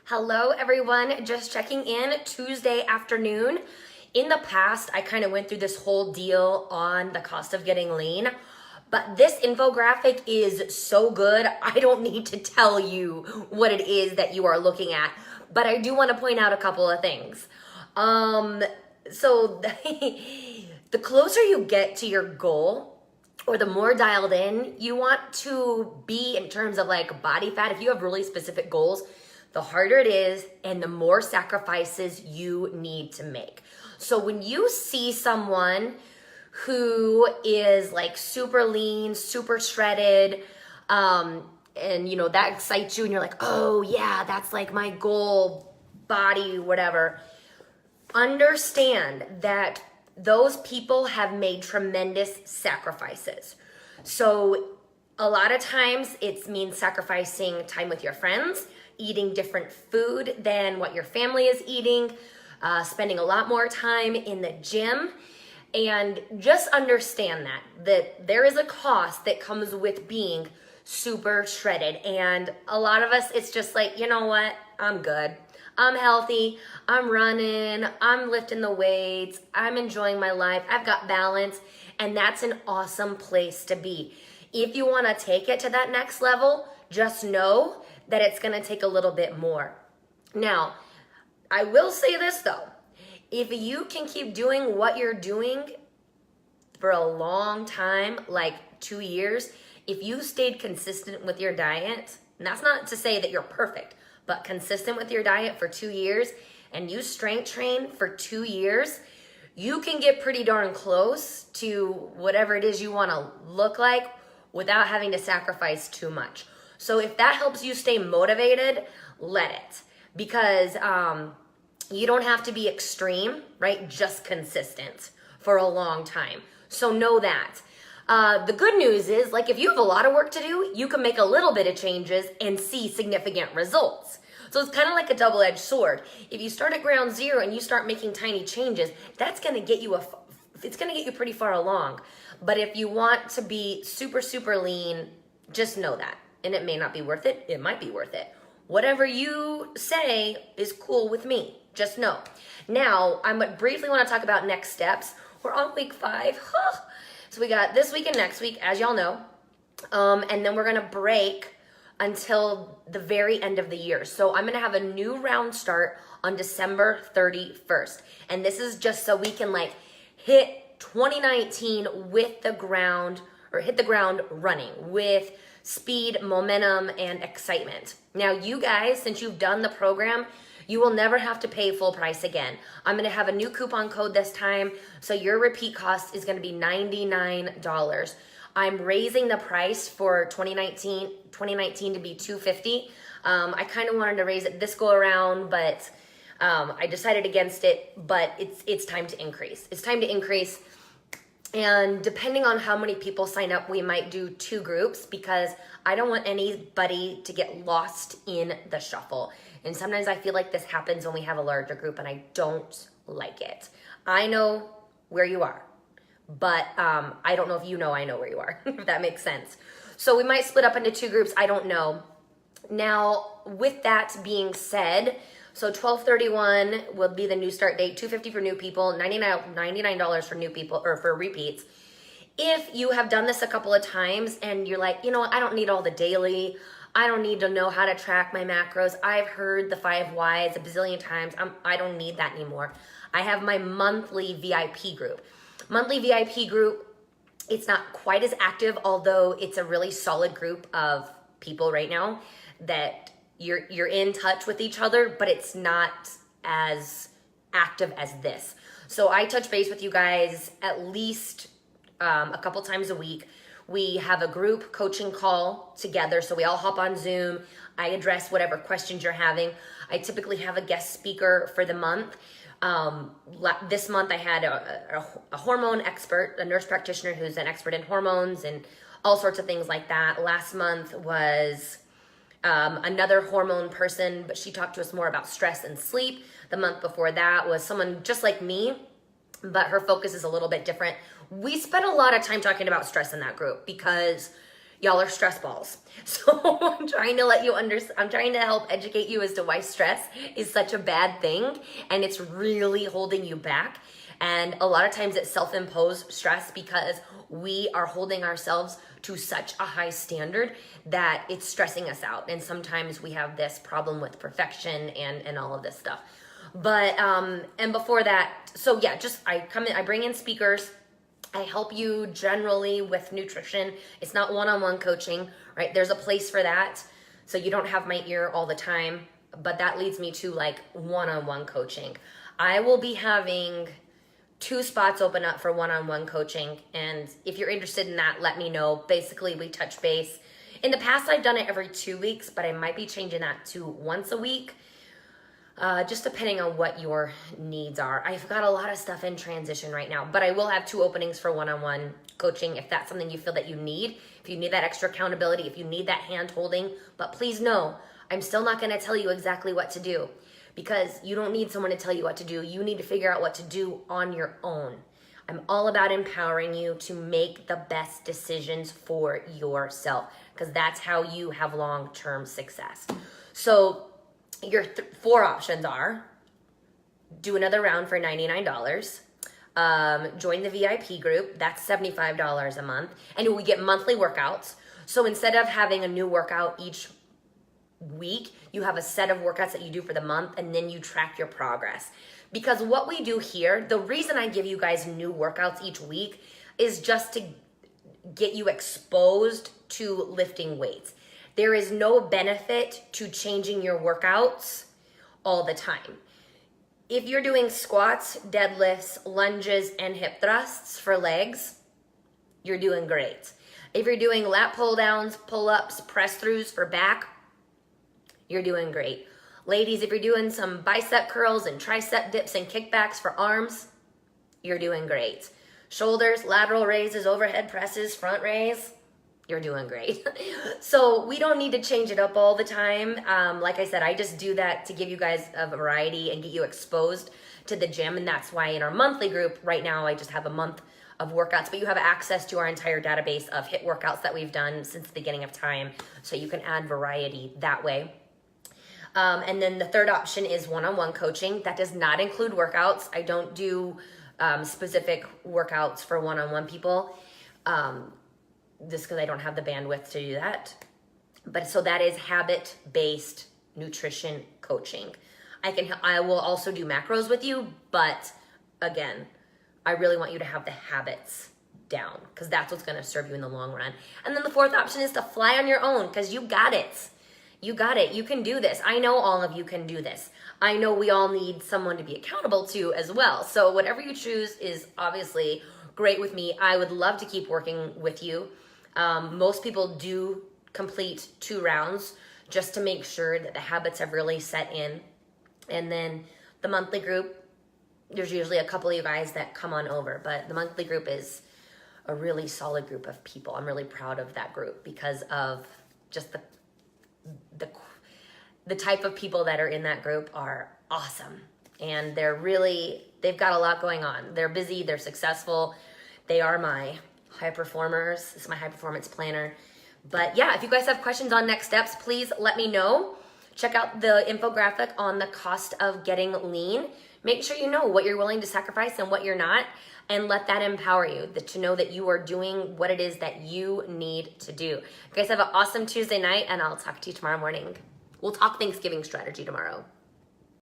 Hello everyone, just checking in Tuesday afternoon. In the past, I kind of went through this whole deal on the cost of getting lean, but this infographic is so good, I don't need to tell you what it is that you are looking at, but I do want to point out a couple of things. So the closer you get to your goal, or the more dialed in you want to be in terms of like body fat, if you have really specific goals, the harder it is and the more sacrifices you need to make. So when you see someone who is like super lean, super shredded, and you know, that excites you and you're like, oh yeah, that's like my goal, body, whatever. Understand that those people have made tremendous sacrifices. So a lot of times it means sacrificing time with your friends, eating different food than what your family is eating, spending a lot more time in the gym. And just understand that there is a cost that comes with being super shredded. And a lot of us, it's just like, you know what? I'm good. I'm healthy. I'm running. I'm lifting the weights. I'm enjoying my life. I've got balance. And that's an awesome place to be. If you want to take it to that next level, just know that it's going to take a little bit more. Now, I will say this though. If you can keep doing what you're doing for a long time, like 2 years, if you stayed consistent with your diet, and that's not to say that you're perfect, but consistent with your diet for 2 years, and you strength train for 2 years, you can get pretty darn close to whatever it is you want to look like without having to sacrifice too much. So if that helps you stay motivated, let it. Because you don't have to be extreme, right? Just consistent for a long time. So know that. The good news is, like, if you have a lot of work to do, you can make a little bit of changes and see significant results. So it's kind of like a double-edged sword. If you start at ground zero and you start making tiny changes, that's going to get you it's going to get you pretty far along. But if you want to be super, super lean, just know that. And it may not be worth it. It might be worth it. Whatever you say is cool with me. Just know. Now, I briefly want to talk about next steps. We're on week 5. So we got this week and next week, as y'all know. And then we're going to break until the very end of the year. So I'm going to have a new round start on December 31st. And this is just so we can like hit 2019 with the ground, or hit the ground running with speed, momentum, and excitement. Now you guys, since you've done the program, you will never have to pay full price again. I'm gonna have a new coupon code this time, so your repeat cost is gonna be $99. I'm raising the price for 2019 to be $250. I kind of wanted to raise it this go around, but I decided against it, but it's time to increase. It's time to increase. And depending on how many people sign up, we might do 2 groups because I don't want anybody to get lost in the shuffle. And sometimes I feel like this happens when we have a larger group and I don't like it. I know where you are, but I don't know if you know I know where you are, if that makes sense. So we might split up into 2 groups, I don't know. Now, with that being said, so 12/31 will be the new start date, $250 for new people, $99 for new people, or for repeats. If you have done this a couple of times and you're like, you know what, I don't need all the daily, I don't need to know how to track my macros. I've heard the 5 whys a bazillion times. I don't need that anymore. I have my monthly VIP group. Monthly VIP group, it's not quite as active, although it's a really solid group of people right now that you're in touch with each other, but it's not as active as this. So I touch base with you guys at least a couple times a week. We have a group coaching call together, so we all hop on Zoom. I address whatever questions you're having. I typically have a guest speaker for the month. This month I had a hormone expert, a nurse practitioner who's an expert in hormones and all sorts of things like that. Last month was another hormone person, but she talked to us more about stress and sleep. The month before that was someone just like me, but her focus is a little bit different. We spent a lot of time talking about stress in that group because y'all are stress balls. So I'm trying to let you I'm trying to help educate you as to why stress is such a bad thing and it's really holding you back. And a lot of times it's self-imposed stress because we are holding ourselves to such a high standard that it's stressing us out. And sometimes we have this problem with perfection and all of this stuff. But and before that, so yeah, just I bring in speakers. I help you generally with nutrition. It's not one-on-one coaching, right? There's a place for that. So you don't have my ear all the time, but that leads me to like one-on-one coaching. I will be having 2 spots open up for one-on-one coaching. And if you're interested in that, let me know. Basically, we touch base. In the past, I've done it every 2 weeks, but I might be changing that to once a week. Just depending on what your needs are. I've got a lot of stuff in transition right now, but I will have 2 openings for one-on-one coaching if that's something you feel that you need. If you need that extra accountability, if you need that hand holding, but please know, I'm still not gonna tell you exactly what to do because you don't need someone to tell you what to do. You need to figure out what to do on your own. I'm all about empowering you to make the best decisions for yourself because that's how you have long-term success. So your 4 options are do another round for $99, join the VIP group, that's $75 a month, and we get monthly workouts. So instead of having a new workout each week, you have a set of workouts that you do for the month and then you track your progress. Because what we do here, the reason I give you guys new workouts each week is just to get you exposed to lifting weights. There is no benefit to changing your workouts all the time. If you're doing squats, deadlifts, lunges, and hip thrusts for legs, you're doing great. If you're doing lat pull downs, pull-ups, press throughs for back, you're doing great. Ladies, if you're doing some bicep curls and tricep dips and kickbacks for arms, you're doing great. Shoulders, lateral raises, overhead presses, front raise, you're doing great. So we don't need to change it up all the time. Like I said, I just do that to give you guys a variety and get you exposed to the gym. And that's why in our monthly group right now, I just have a month of workouts, but you have access to our entire database of HIIT workouts that we've done since the beginning of time. So you can add variety that way. And then the third option is one-on-one coaching. That does not include workouts. I don't do specific workouts for one-on-one people. Just because I don't have the bandwidth to do that. But so that is habit-based nutrition coaching. I will also do macros with you, but again, I really want you to have the habits down because that's what's going to serve you in the long run. And then the fourth option is to fly on your own because you got it. You got it. You can do this. I know all of you can do this. I know we all need someone to be accountable to as well. So whatever you choose is obviously great with me. I would love to keep working with you. Most people do complete 2 rounds just to make sure that the habits have really set in. And then the monthly group, there's usually a couple of you guys that come on over, but the monthly group is a really solid group of people. I'm really proud of that group because of just the type of people that are in that group are awesome. And they've got a lot going on. They're busy, they're successful. They are my high performers. This is my high performance planner. But yeah, if you guys have questions on next steps, please let me know. Check out the infographic on the cost of getting lean. Make sure you know what you're willing to sacrifice and what you're not, and let that empower you to know that you are doing what it is that you need to do. You guys have an awesome Tuesday night, and I'll talk to you tomorrow morning. We'll talk Thanksgiving strategy tomorrow.